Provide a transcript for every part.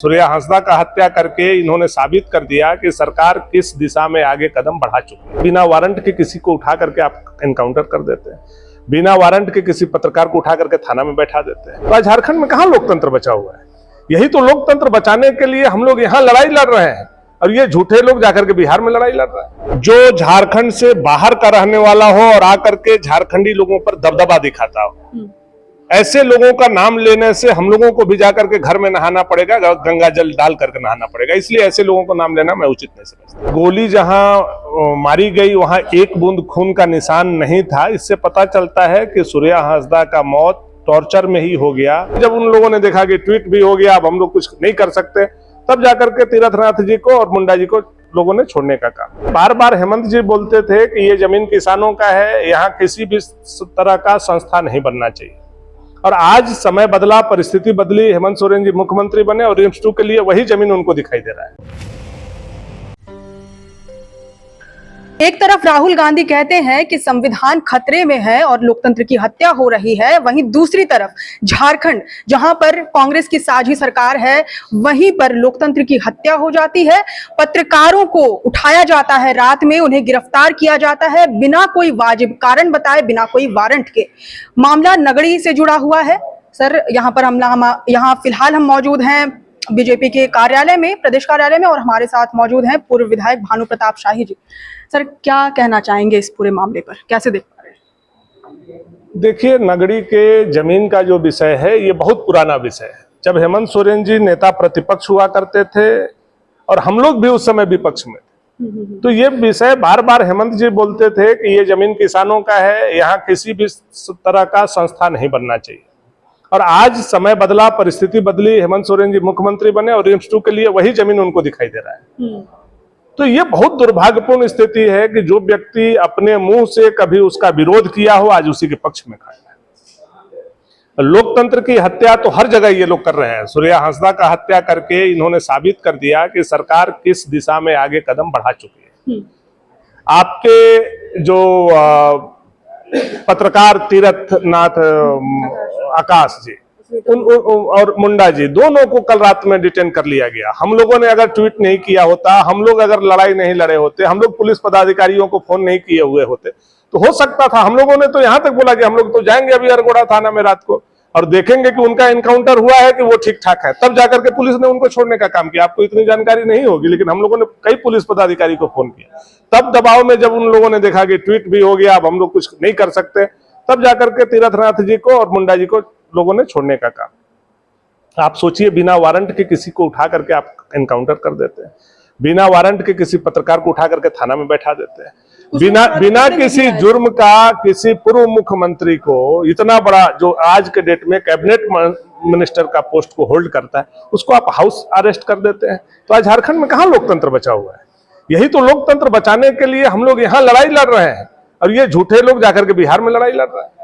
सूर्या हांसदा का हत्या करके इन्होंने साबित कर दिया कि सरकार किस दिशा में आगे कदम बढ़ा चुकी है। बिना वारंट के किसी को उठा करके आप एनकाउंटर कर देते हैं, बिना वारंट के किसी पत्रकार को उठा करके थाना में बैठा देते हैं। तो आज झारखंड में कहां लोकतंत्र बचा हुआ है? यही तो लोकतंत्र बचाने के लिए हम लोग यहाँ लड़ाई लड़ रहे हैं और ये झूठे लोग जाकर के बिहार में लड़ाई लड़ रहे हैं। जो झारखंड से बाहर का रहने वाला हो और आकर के झारखंडी लोगों पर दबदबा दिखाता हो, ऐसे लोगों का नाम लेने से हम लोगों को भी जाकर के घर में नहाना पड़ेगा, गंगा जल डाल करके नहाना पड़ेगा। इसलिए ऐसे लोगों को नाम लेना मैं उचित नहीं समझता। गोली जहां मारी गई वहां एक बूंद खून का निशान नहीं था। इससे पता चलता है कि सूर्या हांसदा का मौत टॉर्चर में ही हो गया। जब उन लोगों ने देखा कि ट्वीट भी हो गया, अब हम लोग कुछ नहीं कर सकते, तब जाकर के तीरथनाथ जी को और मुंडा जी को लोगों ने छोड़ने का काम। बार बार हेमंत जी बोलते थे कि ये जमीन किसानों का है, यहाँ किसी भी तरह का संस्था नहीं बनना चाहिए। और आज समय बदला, परिस्थिति बदली, हेमंत सोरेन जी मुख्यमंत्री बने और रिम्स 2 के लिए वही जमीन उनको दिखाई दे रहा है। एक तरफ राहुल गांधी कहते हैं कि संविधान खतरे में है और लोकतंत्र की हत्या हो रही है, वहीं दूसरी तरफ झारखंड जहां पर कांग्रेस की साझी सरकार है, वहीं पर लोकतंत्र की हत्या हो जाती है। पत्रकारों को उठाया जाता है, रात में उन्हें गिरफ्तार किया जाता है बिना कोई वाजिब कारण बताए, बिना कोई वारंट के। मामला नगड़ी से जुड़ा हुआ है। सर, यहाँ पर यहाँ फिलहाल हम मौजूद हैं बीजेपी के कार्यालय में, प्रदेश कार्यालय में, और हमारे साथ मौजूद हैं पूर्व विधायक भानु प्रताप शाही जी। सर, क्या कहना चाहेंगे इस पूरे मामले पर, कैसे देख पा रहे हैं? देखिए, नगड़ी के जमीन का जो विषय है ये बहुत पुराना विषय है। जब हेमंत सोरेन जी नेता प्रतिपक्ष हुआ करते थे और हम लोग भी उस समय विपक्ष में थे, तो ये विषय बार बार हेमंत जी बोलते थे कि ये जमीन किसानों का है, यहाँ किसी भी तरह का संस्था नहीं बनना चाहिए। और आज समय बदला, परिस्थिति बदली, हेमंत सोरेन जी मुख्यमंत्री बने और रिम्स 2 के लिए वही जमीन उनको दिखाई दे रहा है। तो ये बहुत दुर्भाग्यपूर्ण स्थिति है कि जो व्यक्ति अपने मुंह से कभी उसका विरोध किया हो, आज उसी के पक्ष में खड़ा है। लोकतंत्र की हत्या तो हर जगह ये लोग कर रहे हैं। सूर्या हांसदा का हत्या करके इन्होंने साबित कर दिया कि सरकार किस दिशा में आगे कदम बढ़ा चुकी है। आपके जो पत्रकार तीरथनाथ आकाश जी और मुंडा जी, दोनों को कल रात में डिटेन कर लिया गया। हम लोगों ने अगर ट्वीट नहीं किया होता, हम लोग अगर लड़ाई नहीं लड़े होते, हम लोग पुलिस पदाधिकारियों को फोन नहीं किए हुए होते, तो हो सकता था। हम लोगों ने तो यहाँ तक बोला कि हम लोग तो जाएंगे अभी अरगोड़ा थाना में रात को और देखेंगे कि उनका एनकाउंटर हुआ है कि वो ठीक ठाक है, तब जाकर के पुलिस ने उनको छोड़ने का काम किया। आपको इतनी जानकारी नहीं होगी, लेकिन हम लोगों ने कई पुलिस पदाधिकारी को फोन किया। तब दबाव में जब उन लोगों ने देखा कि ट्वीट भी हो गया, अब हम लोग कुछ नहीं कर सकते, तब जाकर के तीरथनाथ जी को और मुंडा जी को लोगों ने छोड़ने का काम। आप सोचिए, बिना वारंट के किसी को उठा करके आप एनकाउंटर कर देते हैं, बिना वारंट के किसी पत्रकार को उठा करके थाना में बैठा देते हैं, बिना किसी जुर्म का किसी पूर्व मुख्यमंत्री को, इतना बड़ा जो आज के डेट में कैबिनेट मिनिस्टर का पोस्ट को होल्ड करता है, उसको आप हाउस अरेस्ट कर देते हैं। तो आज झारखंड में कहां लोकतंत्र बचा हुआ है? यही तो लोकतंत्र बचाने के लिए हम लोग यहाँ लड़ाई लड़ रहे हैं और ये झूठे लोग जाकर के बिहार में लड़ाई लड़ रहे हैं।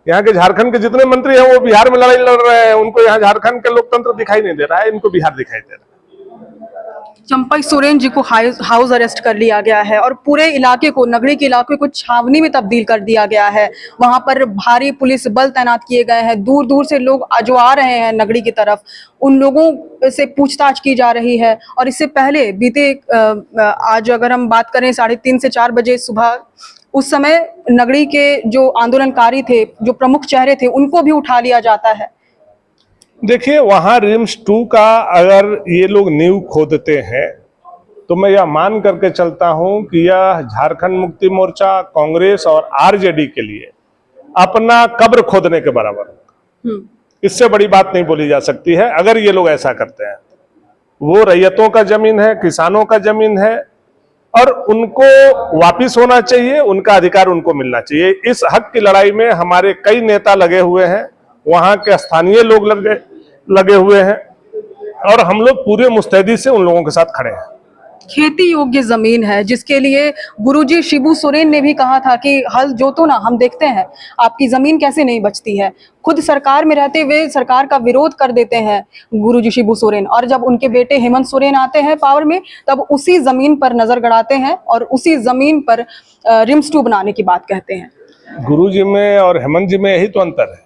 यहाँ के झारखंड के जितने मंत्री हैं वो बिहार में लड़ाई लड़ रहे हैं। उनको यहाँ झारखंड के लोकतंत्र दिखाई नहीं दे रहा है, इनको बिहार दिखाई दे रहा है। चंपई सोरेन जी को हाउस अरेस्ट कर लिया गया है और पूरे इलाके को, नगड़ी के इलाके को छावनी में तब्दील कर दिया गया है। वहां पर भारी पुलिस बल तैनात किए गए हैं। दूर दूर से लोग जो आ रहे हैं नगड़ी की तरफ, उन लोगों से पूछताछ की जा रही है। और इससे पहले बीते आज अगर हम बात करें 3:30 से 4 बजे सुबह, उस समय नगड़ी के जो आंदोलनकारी थे, जो प्रमुख चेहरे थे, उनको भी उठा लिया जाता है। देखिए, वहां रिम्स 2 का अगर ये लोग नींव खोदते हैं तो मैं यह मान करके चलता हूं कि यह झारखंड मुक्ति मोर्चा, कांग्रेस और आरजेडी के लिए अपना कब्र खोदने के बराबर। इससे बड़ी बात नहीं बोली जा सकती है। अगर ये लोग ऐसा करते हैं, वो रैयतों का जमीन है, किसानों का जमीन है और उनको वापिस होना चाहिए, उनका अधिकार उनको मिलना चाहिए। इस हक की लड़ाई में हमारे कई नेता लगे हुए हैं, वहां के स्थानीय लोग लगे हुए हैं और हम लोग पूरे मुस्तैदी से उन लोगों के साथ खड़े हैं। खेती योग्य जमीन है जिसके लिए गुरुजी शिबू सोरेन ने भी कहा था कि हल जोतो ना, हम देखते हैं आपकी जमीन कैसे नहीं बचती है। खुद सरकार में रहते हुए सरकार का विरोध कर देते हैं गुरुजी शिबू सोरेन, और जब उनके बेटे हेमंत सोरेन आते हैं पावर में, तब उसी जमीन पर नजर गड़ाते हैं और उसी जमीन पर रिम्स 2 बनाने की बात कहते हैं। गुरुजी में और हेमंत जी में यही तो अंतर है।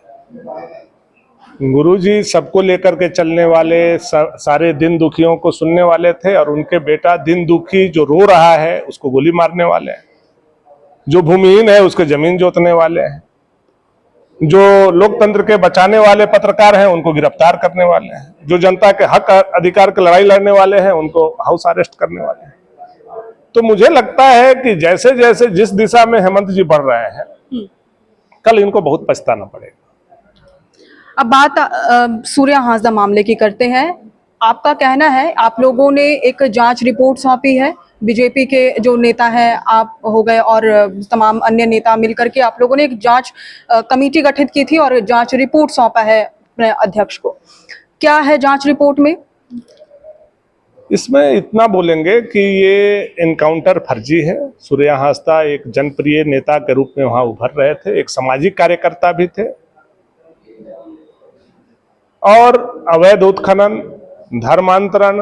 गुरुजी सबको लेकर के चलने वाले, सारे दिन दुखियों को सुनने वाले थे, और उनके बेटा दिन दुखी जो रो रहा है उसको गोली मारने वाले हैं, जो भूमिहीन है उसके जमीन जोतने वाले हैं, जो लोकतंत्र के बचाने वाले पत्रकार हैं उनको गिरफ्तार करने वाले हैं, जो जनता के हक अधिकार की लड़ाई लड़ने वाले हैं उनको हाउस अरेस्ट करने वाले हैं। तो मुझे लगता है कि जैसे जैसे जिस दिशा में हेमंत जी बढ़ रहे हैं, कल इनको बहुत पछताना पड़ेगा। अब बात सूर्या हांसदा मामले की करते हैं। आपका कहना है, आप लोगों ने एक जांच रिपोर्ट सौंपी है, बीजेपी के जो नेता हैं आप हो गए और तमाम अन्य नेता मिलकर के आप लोगों ने एक जांच कमेटी गठित की थी और जांच रिपोर्ट सौंपा है अपने अध्यक्ष को। क्या है जांच रिपोर्ट में? इसमें इतना बोलेंगे कि ये एनकाउंटर फर्जी है। सूर्या हांसदा एक जनप्रिय नेता के रूप में वहां उभर रहे थे, एक सामाजिक कार्यकर्ता भी थे, और अवैध उत्खनन, धर्मांतरण,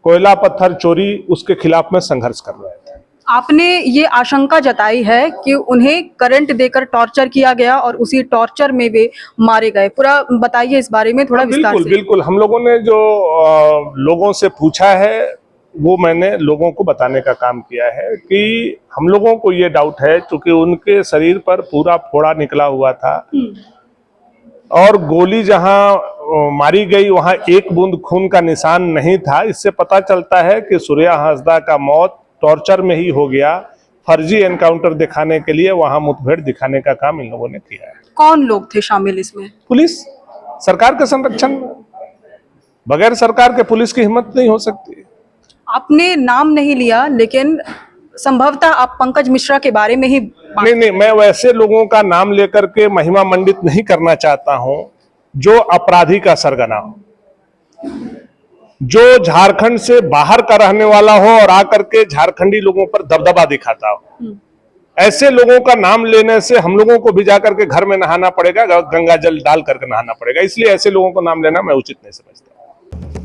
कोयला पत्थर चोरी, उसके खिलाफ में संघर्ष कर रहे थे। आपने ये आशंका जताई है कि उन्हें करंट देकर टॉर्चर किया गया और उसी टॉर्चर में वे मारे गए। पूरा बताइए इस बारे में थोड़ा विस्तार बिल्कुल से। बिल्कुल, हम लोगों ने जो लोगों से पूछा है वो मैंने लोगों को बताने का काम किया है कि हम लोगों को ये डाउट है, क्योंकि उनके शरीर पर पूरा फोड़ा निकला हुआ था और गोली जहां मारी गई वहां एक बूंद खून का निशान नहीं था। इससे पता चलता है कि सूर्या हांसदा का मौत टॉर्चर में ही हो गया। फर्जी एनकाउंटर दिखाने के लिए वहां मुठभेड़ दिखाने का काम इन लोगों ने किया है। कौन लोग थे शामिल इसमें? पुलिस, सरकार के संरक्षण में, बगैर सरकार के पुलिस की हिम्मत नहीं हो सकती। आपने नाम नहीं लिया, लेकिन संभवतः आप पंकज मिश्रा के बारे में ही नहीं, मैं वैसे लोगों का नाम लेकर के महिमा मंडित नहीं करना चाहता हूं जो अपराधी का सरगना हो, जो झारखंड से बाहर का रहने वाला हो और आकर के झारखंडी लोगों पर दबदबा दिखाता हो। ऐसे लोगों का नाम लेने से हम लोगों को भी जाकर के घर में नहाना पड़ेगा, गंगा जल डाल करके नहाना पड़ेगा। इसलिए ऐसे लोगों को नाम लेना मैं उचित नहीं समझता।